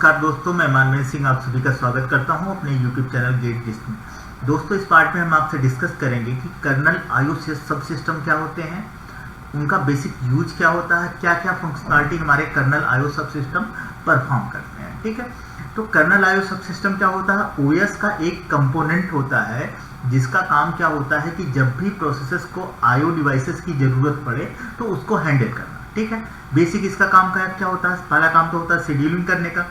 नमस्कार दोस्तों, मैं मानवेंद्र सिंह आप सभी का स्वागत करता हूं अपने YouTube चैनल गेट लिस्ट में। दोस्तों, इस पार्ट में हम आपसे डिस्कस करेंगे कि कर्नल आईओ सब सिस्टम क्या होते हैं, उनका बेसिक यूज क्या होता है, क्या क्या फंक्शनलिटी हमारे कर्नल आईओ सब सिस्टम परफॉर्म करते हैं। ठीक है, तो कर्नल आईओ सब सिस्टम क्या होता है? ओएस का एक कंपोनेंट होता है जिसका काम क्या होता है कि जब भी प्रोसेसेस को आईओ डिवाइसेस की जरूरत पड़े तो उसको हैंडल करना। ठीक है, बेसिक इसका काम क्या होता है? पहला काम तो होता है शेड्यूलिंग करने का।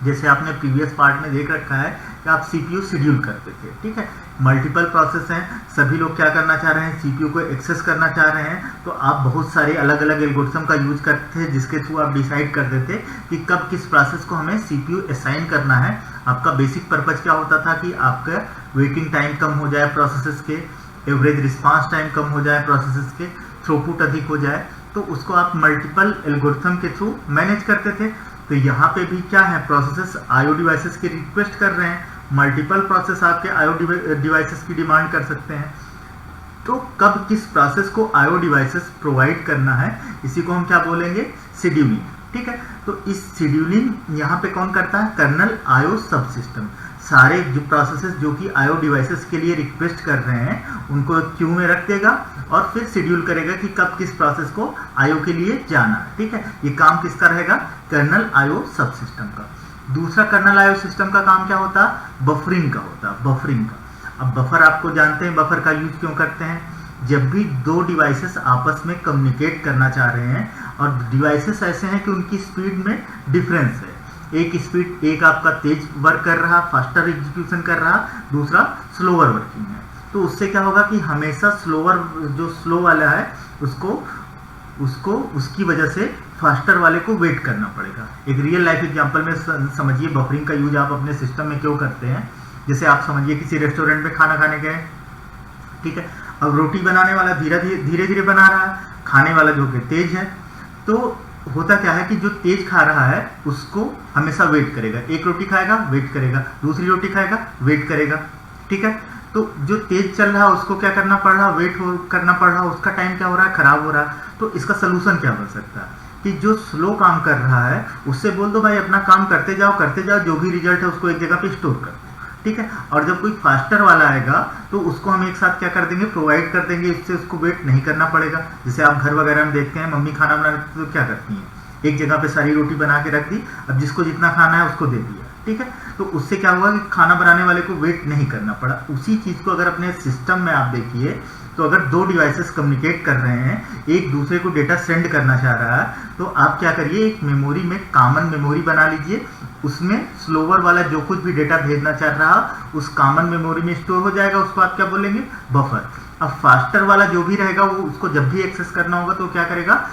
जैसे आपने प्रीवियस पार्ट में देख रखा है कि आप सीपीयू शेड्यूल करते थे। ठीक है, मल्टीपल प्रोसेस हैं, सभी लोग क्या करना चाह रहे हैं? सीपीयू को एक्सेस करना चाह रहे हैं, तो आप बहुत सारे अलग अलग एल्गोरिथम का यूज करते थे जिसके थ्रू आप डिसाइड कर देते कि कब किस प्रोसेस को हमें सीपीयू असाइन करना है। आपका बेसिक पर्पज क्या होता था कि आपका वेटिंग टाइम कम हो जाए प्रोसेसेस के, एवरेज रिस्पांस टाइम कम हो जाए प्रोसेसेस के, थ्रूपुट अधिक हो जाए, तो उसको आप मल्टीपल एल्गोरिथम के थ्रू मैनेज करते थे। तो यहाँ पे भी क्या है, प्रोसेसेस आईओ डिवाइसेस की रिक्वेस्ट कर रहे हैं, मल्टीपल प्रोसेस आपके आईओ डिवाइसेस की डिमांड कर सकते हैं। तो कब किस प्रोसेस को आईओ डिवाइसेस प्रोवाइड करना है, इसी को हम क्या बोलेंगे? शेड्यूलिंग। ठीक है, तो इस शेड्यूलिंग यहाँ पे कौन करता है? कर्नल आईओ सब सिस्टम। सारे जो प्रोसेसेस जो कि आईओ डिवाइसेस के लिए रिक्वेस्ट कर रहे हैं उनको क्यू में रख देगा और फिर शेड्यूल करेगा कि कब किस प्रोसेस को आईओ के लिए जाना है। ठीक है, ये काम किसका रहेगा? कर्नल आईओ सब सिस्टम का। दूसरा कर्नल आईओ सिस्टम का काम क्या होता है? बफरिंग का होता है, बफरिंग का। अब बफर आपको जानते हैं, बफर का यूज क्यों करते हैं? जब भी दो डिवाइसेस आपस में कम्युनिकेट करना चाह रहे हैं और डिवाइसेस ऐसे हैं कि उनकी स्पीड में डिफरेंस है, एक आपका तेज वर्क कर रहा, फास्टर एग्जीक्यूशन कर रहा, दूसरा स्लोअर वर्किंग है, तो उससे क्या होगा कि हमेशा स्लोअर जो स्लो वाला है उसको उसकी वजह से फास्टर वाले को वेट करना पड़ेगा। एक रियल लाइफ एग्जांपल में समझिए बफरिंग का यूज आप अपने सिस्टम में क्यों करते हैं। जैसे आप समझिए किसी रेस्टोरेंट में खाना खाने गए, ठीक है, अब रोटी बनाने वाला धीरे धीरे बना रहा है, खाने वाला जो कि तेज है, तो होता क्या है कि जो तेज खा रहा है उसको हमेशा वेट करेगा। एक रोटी खाएगा, वेट करेगा, दूसरी रोटी खाएगा, वेट करेगा। ठीक है, तो जो तेज चल रहा है उसको क्या करना पड़ रहा? करना पड़ रहा, उसका टाइम क्या हो रहा है? खराब हो रहा है। तो इसका सोल्यूशन क्या बन सकता है कि जो स्लो काम कर रहा है उससे बोल दो भाई अपना काम करते जाओ, जो भी रिजल्ट है उसको एक जगह पे स्टोर कर दो। ठीक है, और जब कोई फास्टर वाला आएगा तो उसको हम एक साथ क्या कर देंगे? प्रोवाइड कर देंगे, इससे उसको वेट नहीं करना पड़ेगा। जैसे आप घर वगैरह में देखते हैं मम्मी खाना बनाती तो क्या करती हैं? एक जगह पे सारी रोटी बना के रख दी, अब जिसको जितना खाना है उसको दे दिया। ठीक है, तो उससे क्या हुआ कि खाना बनाने वाले को वेट नहीं करना पड़ा। उसी चीज को अगर अपने सिस्टम में आप देखिए तो अगर दो डिवाइसेस कम्युनिकेट कर रहे हैं, एक दूसरे को डेटा सेंड करना चाह रहा है, तो आप क्या करिए, एक मेमोरी में कॉमन मेमोरी बना लीजिए, उसमें स्लोवर वाला जो कुछ भी डेटा भेजना चाह रहा उस कॉमन मेमोरी में स्टोर हो जाएगा, उसको आप क्या बोलेंगे? बफर। अब फास्टर वाला जो भी रहेगा वो उसको जब भी एक्सेस करना होगा तो क्या करेगा?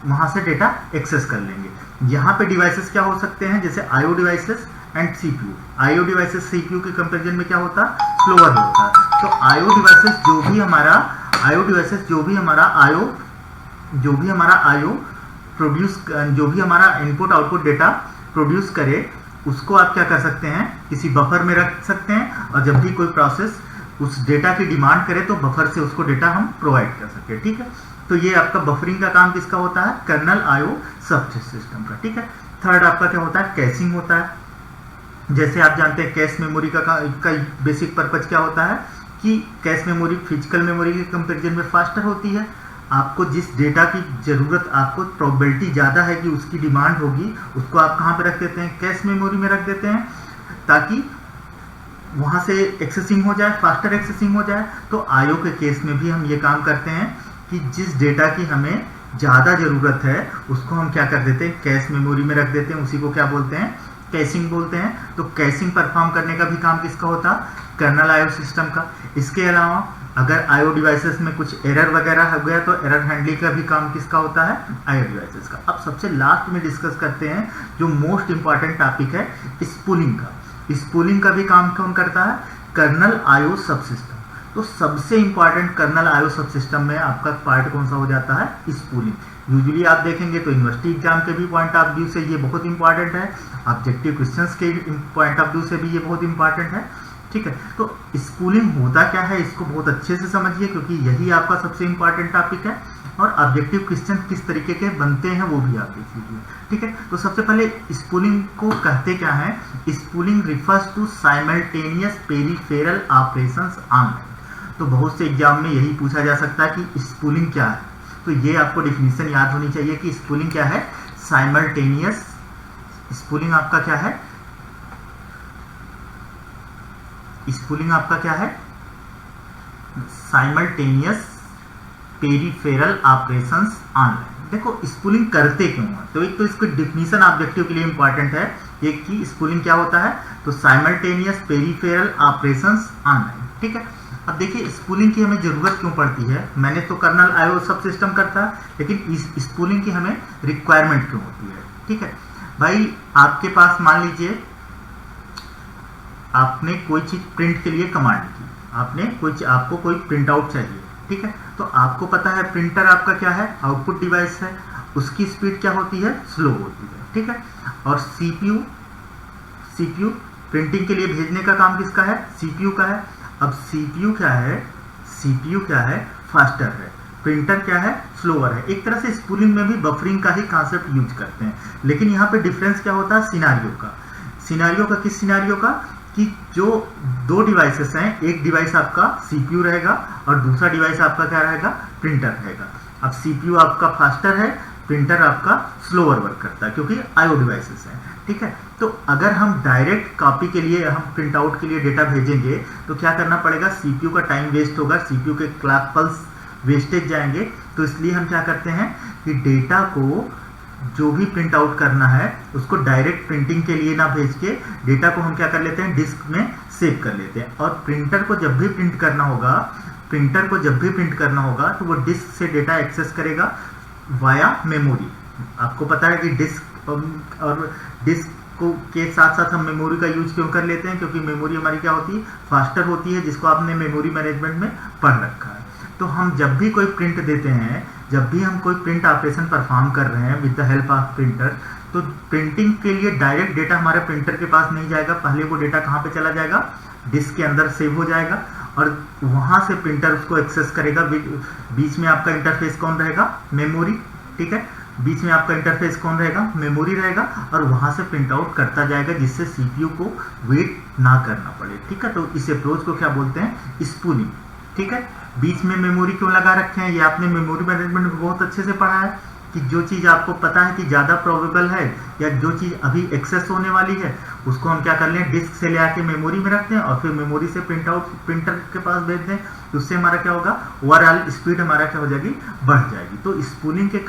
वहां से डेटा एक्सेस कर लेंगे। यहाँ पे डिवाइसेस क्या हो सकते हैं? जैसे IO devices and CPU. IO devices CPU के कंपैरिजन में क्या होता है? स्लोअर होता है। तो आईओ डिवाइसेस जो भी हमारा इनपुट आउटपुट डेटा प्रोड्यूस करे उसको आप क्या कर सकते हैं? किसी बफर में रख सकते हैं, और जब भी कोई प्रोसेस उस डेटा की डिमांड करे तो बफर से उसको डेटा हम प्रोवाइड कर सके। ठीक है, तो ये आपका बफरिंग का काम किसका होता है? कर्नल आईओ सब सिस्टम का। ठीक है, थर्ड आपका क्या होता है? कैशिंग होता है। जैसे आप जानते हैं कैश मेमोरी का बेसिक पर्पज क्या होता है कि कैश मेमोरी फिजिकल मेमोरी के कंपैरिजन में फास्टर होती है। आपको जिस डेटा की जरूरत, आपको प्रोबेबिलिटी ज़्यादा है कि उसकी डिमांड होगी, उसको आप कहाँ पे रख देते हैं? कैश मेमोरी में रख देते हैं, ताकि वहाँ से एक्सेसिंग हो जाए, फास्टर एक्सेसिंग हो जाए। तो आईओ के केस में भी हम ये काम करते हैं कि जिस डेटा की हमें ज़्यादा ज़रूरत है उसको हम क्या कर देते हैं? कैश मेमोरी में रख देते हैं। उसी को क्या बोलते हैं? कैशिंग बोलते हैं। तो कैशिंग परफॉर्म करने का भी काम किसका होता? कर्नल आईओ सिस्टम का। इसके अलावा अगर आईओ डिवाइसेस में कुछ एरर वगैरह हो गया तो एरर हैंडलिंग का भी काम किसका होता है? आईओ डिवाइसेस का। अब सबसे लास्ट में डिस्कस करते हैं जो मोस्ट इंपॉर्टेंट टॉपिक है, स्पूलिंग का। स्पूलिंग का भी काम कौन करता है? कर्नल आईओ सब सिस्टम। तो सबसे इंपॉर्टेंट कर्नल आईओ सब सिस्टम में आपका पार्ट कौन सा हो जाता है? स्पूलिंग। यूजुअली आप देखेंगे तो यूनिवर्सिटी एग्जाम के भी पॉइंट ऑफ व्यू से ये बहुत इंपॉर्टेंट है, ऑब्जेक्टिव क्वेश्चंस के पॉइंट ऑफ व्यू से भी ये बहुत इंपॉर्टेंट है। ठीक है। तो स्पूलिंग होता क्या है इसको बहुत अच्छे से समझिए, क्योंकि यही आपका सबसे इंपॉर्टेंट टॉपिक है, और ऑब्जेक्टिव क्वेश्चन किस तरीके के बनते हैं वो भी आप देख लीजिए, ठीक है। तो सबसे पहले स्पूलिंग को कहते क्या है? Spooling refers to simultaneous peripheral operations online. तो बहुत से एग्जाम में यही पूछा जा सकता है कि स्पूलिंग क्या है, तो ये आपको डिफिनीशन याद होनी चाहिए कि स्पूलिंग क्या है। साइमल्टेनियस स्पूलिंग आपका क्या है? स्पूलिंग आपका क्या है? Simultaneous peripheral operations online. देखो स्पूलिंग करते क्यों है, तो एक तो इसको डिफिनीशन ऑब्जेक्टिव के लिए इंपॉर्टेंट है, एक कि स्पूलिंग क्या होता है, तो साइमल्टेनियस पेरिफेरल ऑपरेशंस ऑनलाइन, ठीक है। अब देखिए स्पूलिंग की हमें जरूरत क्यों पड़ती है? मैंने तो कर्नल आईओ सब सिस्टम करता है, लेकिन इस स्पूलिंग की हमें रिक्वायरमेंट क्यों होती है? ठीक है भाई, आपके पास मान लीजिए आपने कोई चीज प्रिंट के लिए कमांड की, आपको कोई प्रिंट आउट चाहिए, ठीक है। तो आपको पता है प्रिंटर आपका क्या है? आउटपुट डिवाइस है, उसकी स्पीड क्या होती है? स्लो होती है, ठीक है। और सीपीयू प्रिंटिंग के लिए भेजने का काम किसका है? सीपीयू का है। अब सीपीयू क्या है? फास्टर है। प्रिंटर क्या है? स्लोअर है। एक तरह से स्पूलिंग में भी बफरिंग का ही कॉन्सेप्ट यूज करते हैं, लेकिन यहाँ पे डिफरेंस क्या होता है? सिनारियो का किस सिनारियो का? कि जो दो डिवाइसेस हैं, एक डिवाइस आपका सीपीयू रहेगा और दूसरा डिवाइस आपका क्या रहेगा? प्रिंटर रहेगा। अब सीपीयू आपका फास्टर है, प्रिंटर आपका स्लोअर वर्क करता है, क्योंकि आईओ डिवाइसेस हैं, ठीक है। तो अगर हम डायरेक्ट कॉपी के लिए, हम प्रिंट आउट के लिए डेटा भेजेंगे तो क्या करना पड़ेगा? सीपीयू का टाइम वेस्ट होगा, सीपीयू के क्लॉक पल्स वेस्टेज जाएंगे। तो इसलिए हम क्या करते हैं कि डेटा को जो भी प्रिंट आउट करना है उसको डायरेक्ट प्रिंटिंग के लिए ना भेज के डेटा को हम क्या कर लेते हैं? डिस्क में सेव कर लेते हैं। और प्रिंटर को जब भी प्रिंट करना होगा तो वो डिस्क से डेटा एक्सेस करेगा वाया मेमोरी। आपको पता है कि डिस्क और डिस्क को के साथ साथ हम मेमोरी का यूज क्यों कर लेते हैं? क्योंकि मेमोरी हमारी क्या होती है? फास्टर होती है, जिसको आपने मेमोरी मैनेजमेंट में पढ़ रखा है। तो हम जब भी कोई प्रिंट देते हैं, जब भी हम कोई प्रिंट ऑपरेशन परफॉर्म कर रहे हैं with the help of printer, तो प्रिंटिंग के लिए डायरेक्ट डेटा हमारे प्रिंटर के पास नहीं जाएगा। पहले वो डेटा कहाँ पे चला जाएगा? डिस्क के अंदर सेव हो जाएगा, और वहां से प्रिंटर उसको एक्सेस करेगा। बीच में आपका इंटरफेस कौन रहेगा? मेमोरी, ठीक है। बीच में आपका इंटरफेस कौन रहेगा? मेमोरी रहेगा, और वहां से प्रिंट आउट करता जाएगा, जिससे सीपीयू को वेट ना करना पड़े, ठीक है। तो इस अप्रोच को क्या बोलते हैं? स्पूलिंग, ठीक है। बीच में मेमोरी क्यों लगा रखे हैं? ये आपने मेमोरी मैनेजमेंट में बहुत अच्छे से पढ़ा है कि जो चीज आपको पता है कि ज्यादा प्रोबेबल है, या जो चीज अभी एक्सेस होने वाली है, उसको हम क्या कर लें? डिस्क से ले आके मेमोरी में रखते हैं, और फिर मेमोरी से प्रिंट आउट प्रिंटर के पास भेज दें। तो उससे हमारा क्या होगा? ओवरऑल स्पीड हमारा क्या हो जाएगी? बढ़ जाएगी। तो स्पूलिंग के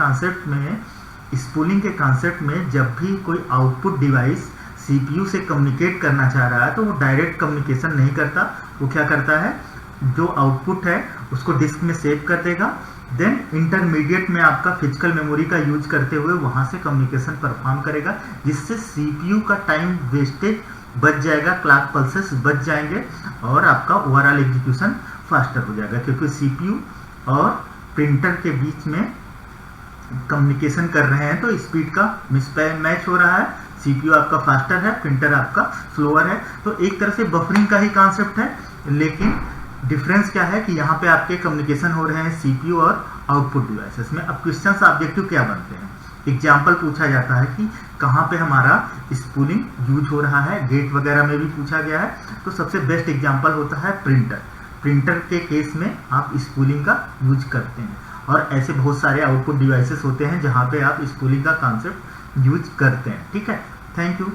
कॉन्सेप्ट में जब भी कोई आउटपुट डिवाइस सीपीयू से कम्युनिकेट करना चाह रहा है, तो वो डायरेक्ट कम्युनिकेशन नहीं करता। वो क्या करता है? जो आउटपुट है उसको डिस्क में सेव कर देगा, देन इंटरमीडिएट में आपका फिजिकल मेमोरी का यूज करते हुए वहां से कम्युनिकेशन परफॉर्म करेगा, जिससे सीपीयू का टाइम वेस्टेज बच जाएगा, क्लॉक पल्सेस बच जाएंगे, और आपका ओवरऑल एग्जीक्यूशन फास्टर हो जाएगा। क्योंकि सीपीयू और प्रिंटर के बीच में कम्युनिकेशन कर रहे हैं, तो स्पीड का मिसमैच हो रहा है। सीपीयू आपका फास्टर है, प्रिंटर आपका स्लोअर है। तो एक तरह से बफरिंग का ही कॉन्सेप्ट है, लेकिन डिफरेंस क्या है कि यहाँ पे आपके कम्युनिकेशन हो रहे हैं सीपीयू और आउटपुट डिवाइसेस में। अब क्वेश्चंस ऑब्जेक्टिव क्या बनते हैं? एग्जाम्पल पूछा जाता है कि कहाँ पे हमारा स्पूलिंग यूज हो रहा है, गेट वगैरह में भी पूछा गया है। तो सबसे बेस्ट एग्जाम्पल होता है प्रिंटर के केस में आप स्पूलिंग का यूज करते हैं, और ऐसे बहुत सारे आउटपुट डिवाइसेस होते हैं जहाँ पे आप स्पूलिंग का कॉन्सेप्ट यूज करते हैं, ठीक है। Thank you.